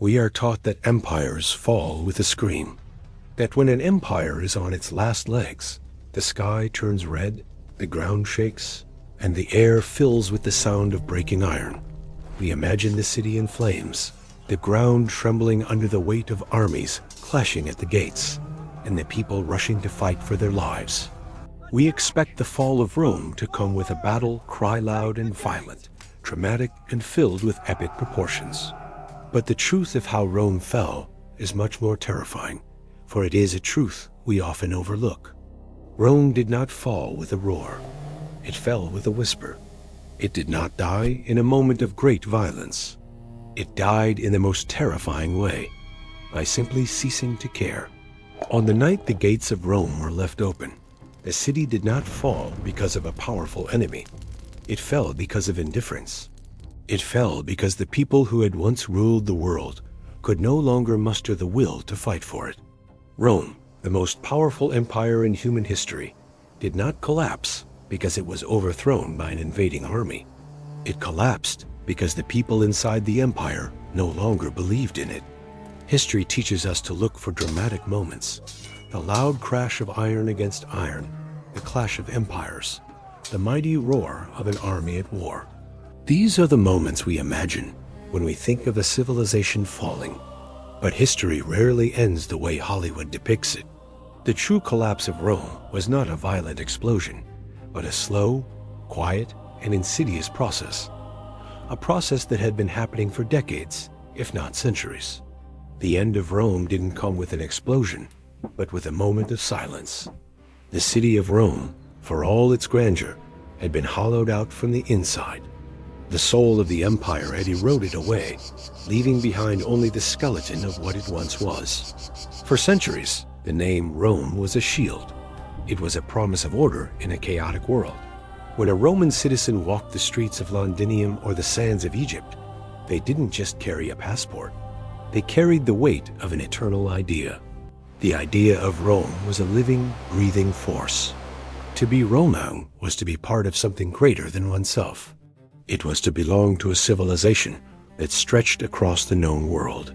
We are taught that empires fall with a scream, that when an empire is on its last legs, the sky turns red, the ground shakes, and the air fills with the sound of breaking iron. We imagine the city in flames, the ground trembling under the weight of armies clashing at the gates, and the people rushing to fight for their lives. We expect the fall of Rome to come with a battle cry loud and violent, dramatic and filled with epic proportions. But the truth of how Rome fell is much more terrifying, for it is a truth we often overlook. Rome did not fall with a roar. It fell with a whisper. It did not die in a moment of great violence. It died in the most terrifying way, by simply ceasing to care. On the night the gates of Rome were left open, the city did not fall because of a powerful enemy. It fell because of indifference. It fell because the people who had once ruled the world could no longer muster the will to fight for it. Rome, the most powerful empire in human history, did not collapse because it was overthrown by an invading army. It collapsed because the people inside the empire no longer believed in it. History teaches us to look for dramatic moments, the loud crash of iron against iron, the clash of empires, the mighty roar of an army at war. These are the moments we imagine when we think of a civilization falling. But history rarely ends the way Hollywood depicts it. The true collapse of Rome was not a violent explosion, but a slow, quiet, and insidious process. A process that had been happening for decades, if not centuries. The end of Rome didn't come with an explosion, but with a moment of silence. The city of Rome, for all its grandeur, had been hollowed out from the inside. The soul of the empire had eroded away, leaving behind only the skeleton of what it once was. For centuries, the name Rome was a shield. It was a promise of order in a chaotic world. When a Roman citizen walked the streets of Londinium or the sands of Egypt, they didn't just carry a passport. They carried the weight of an eternal idea. The idea of Rome was a living, breathing force. To be Roman was to be part of something greater than oneself. It was to belong to a civilization that stretched across the known world.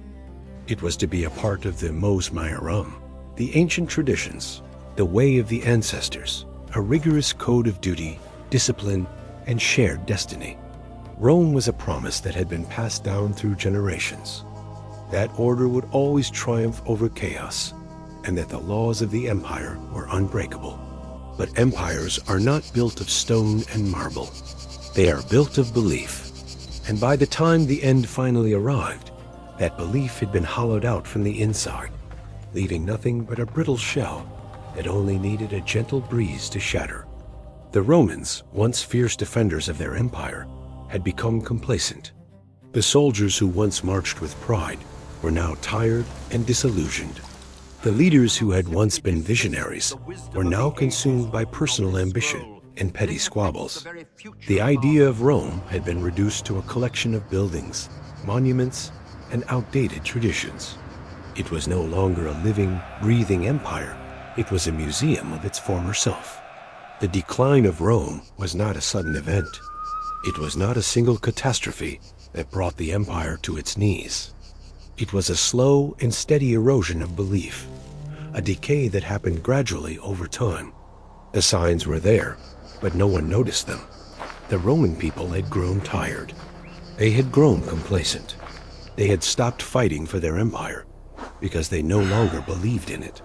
It was to be a part of the mos maiorum, the ancient traditions, the way of the ancestors, a rigorous code of duty, discipline, and shared destiny. Rome was a promise that had been passed down through generations. That order would always triumph over chaos, and that the laws of the empire were unbreakable. But empires are not built of stone and marble. They are built of belief. And by the time the end finally arrived, that belief had been hollowed out from the inside, leaving nothing but a brittle shell that only needed a gentle breeze to shatter. The Romans, once fierce defenders of their empire, had become complacent. The soldiers who once marched with pride were now tired and disillusioned. The leaders who had once been visionaries were now consumed by personal ambition and petty squabbles. The idea of Rome had been reduced to a collection of buildings, monuments, and outdated traditions. It was no longer a living, breathing empire. It was a museum of its former self. The decline of Rome was not a sudden event. It was not a single catastrophe that brought the empire to its knees. It was a slow and steady erosion of belief, a decay that happened gradually over time. The signs were there, but no one noticed them. The Roman people had grown tired. They had grown complacent. They had stopped fighting for their empire because they no longer believed in it.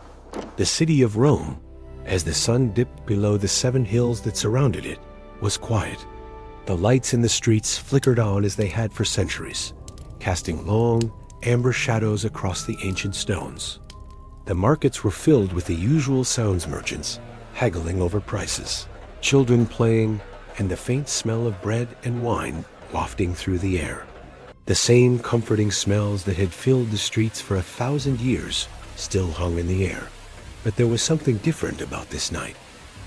The city of Rome, as the sun dipped below the 7 hills that surrounded it, was quiet. The lights in the streets flickered on as they had for centuries, casting long, amber shadows across the ancient stones. The markets were filled with the usual sounds merchants, haggling over prices, children playing, and the faint smell of bread and wine wafting through the air. The same comforting smells that had filled the streets for 1,000 years still hung in the air. But there was something different about this night.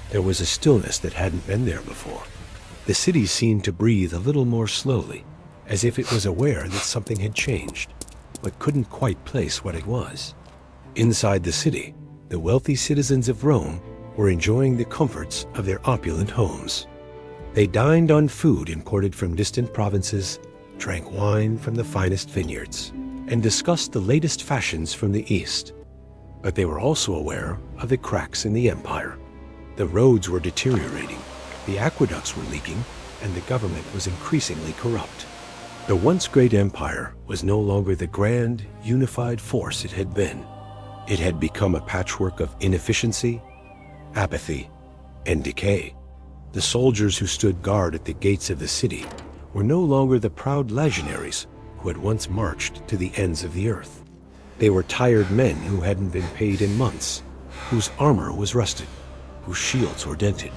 There was a stillness that hadn't been there before. The city seemed to breathe a little more slowly, as if it was aware that something had changed, but couldn't quite place what it was. Inside the city, the wealthy citizens of Rome were enjoying the comforts of their opulent homes. They dined on food imported from distant provinces, drank wine from the finest vineyards, and discussed the latest fashions from the East. But they were also aware of the cracks in the empire. The roads were deteriorating, the aqueducts were leaking, and the government was increasingly corrupt. The once great empire was no longer the grand, unified force it had been. It had become a patchwork of inefficiency, apathy, and decay. The soldiers who stood guard at the gates of the city were no longer the proud legionaries who had once marched to the ends of the earth. They were tired men who hadn't been paid in months, whose armor was rusted, whose shields were dented.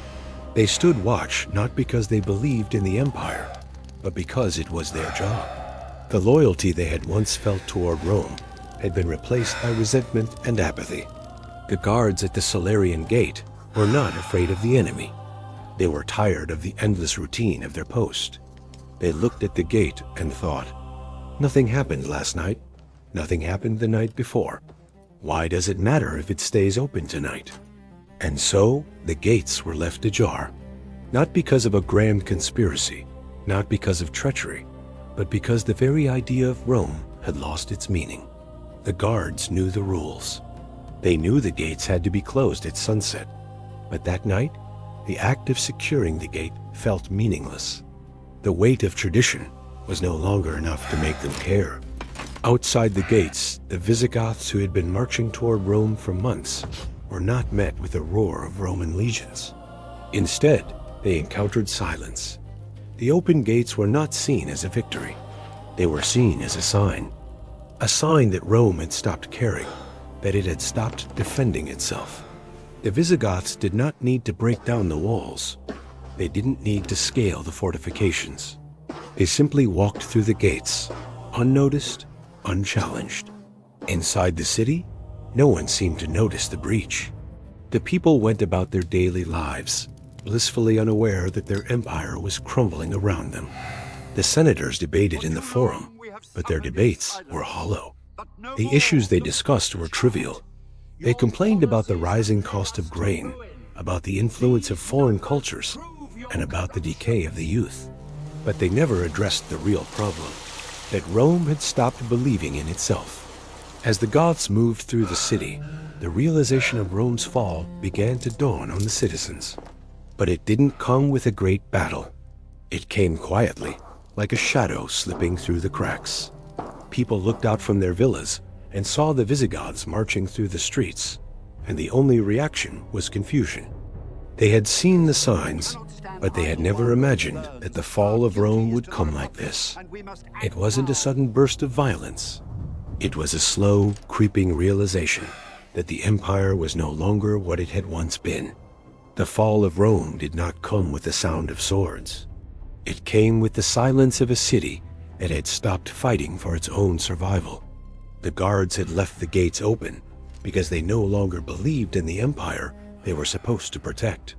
They stood watch not because they believed in the empire, but because it was their job. The loyalty they had once felt toward Rome had been replaced by resentment and apathy. The guards at the Salarian gate were not afraid of the enemy. They were tired of the endless routine of their post. They looked at the gate and thought, "Nothing happened last night. Nothing happened the night before. Why does it matter if it stays open tonight?" And so the gates were left ajar, not because of a grand conspiracy, not because of treachery, but because the very idea of Rome had lost its meaning. The guards knew the rules. They knew the gates had to be closed at sunset, but that night, the act of securing the gate felt meaningless. The weight of tradition was no longer enough to make them care. Outside the gates, the Visigoths who had been marching toward Rome for months were not met with a roar of Roman legions. Instead, they encountered silence. The open gates were not seen as a victory. They were seen as a sign that Rome had stopped caring, that it had stopped defending itself. The Visigoths did not need to break down the walls. They didn't need to scale the fortifications. They simply walked through the gates, unnoticed, unchallenged. Inside the city, no one seemed to notice the breach. The people went about their daily lives, blissfully unaware that their empire was crumbling around them. The senators debated in the forum, but their debates were hollow. The issues they discussed were trivial. They complained about the rising cost of grain, about the influence of foreign cultures, and about the decay of the youth. But they never addressed the real problem, that Rome had stopped believing in itself. As the Goths moved through the city, the realization of Rome's fall began to dawn on the citizens. But it didn't come with a great battle. It came quietly, like a shadow slipping through the cracks. People looked out from their villas and saw the Visigoths marching through the streets, and the only reaction was confusion. They had seen the signs, but they had never imagined that the fall of Rome would come like this. It wasn't a sudden burst of violence. It was a slow, creeping realization that the empire was no longer what it had once been. The fall of Rome did not come with the sound of swords. It came with the silence of a city that had stopped fighting for its own survival. The guards had left the gates open because they no longer believed in the empire they were supposed to protect.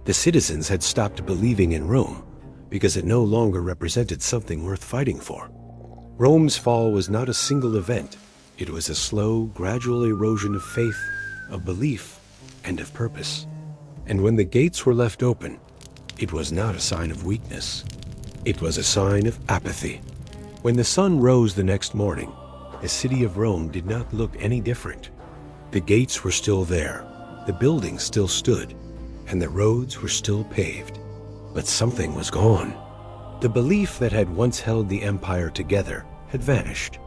The citizens had stopped believing in Rome because it no longer represented something worth fighting for. Rome's fall was not a single event. It was a slow, gradual erosion of faith, of belief, and of purpose. And when the gates were left open, it was not a sign of weakness. It was a sign of apathy. When the sun rose the next morning, the city of Rome did not look any different. The gates were still there, the buildings still stood, and the roads were still paved. But something was gone. The belief that had once held the empire together had vanished.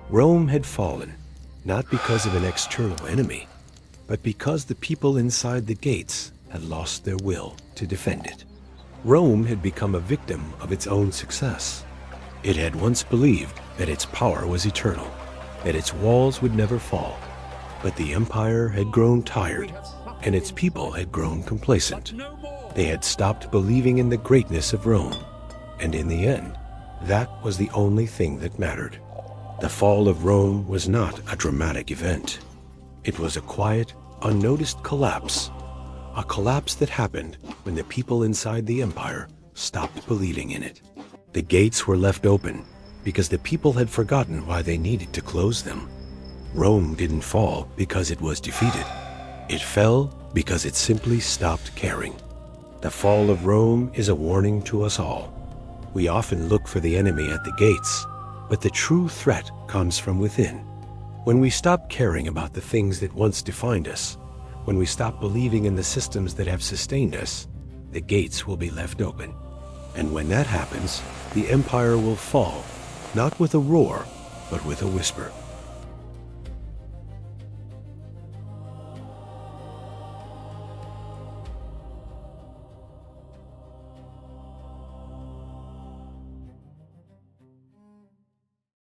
Rome had fallen, not because of an external enemy, but because the people inside the gates had lost their will to defend it. Rome had become a victim of its own success. It had once believed that its power was eternal, that its walls would never fall. But the empire had grown tired, and its people had grown complacent. They had stopped believing in the greatness of Rome, and in the end, that was the only thing that mattered. The fall of Rome was not a dramatic event. It was a quiet, unnoticed collapse, a collapse that happened when the people inside the empire stopped believing in it. The gates were left open because the people had forgotten why they needed to close them. Rome didn't fall because it was defeated. It fell because it simply stopped caring. The fall of Rome is a warning to us all. We often look for the enemy at the gates, But the true threat comes from within. When we stop caring about the things that once defined us, when we stop believing in the systems that have sustained us, the gates will be left open. And when that happens, the empire will fall, not with a roar, but with a whisper.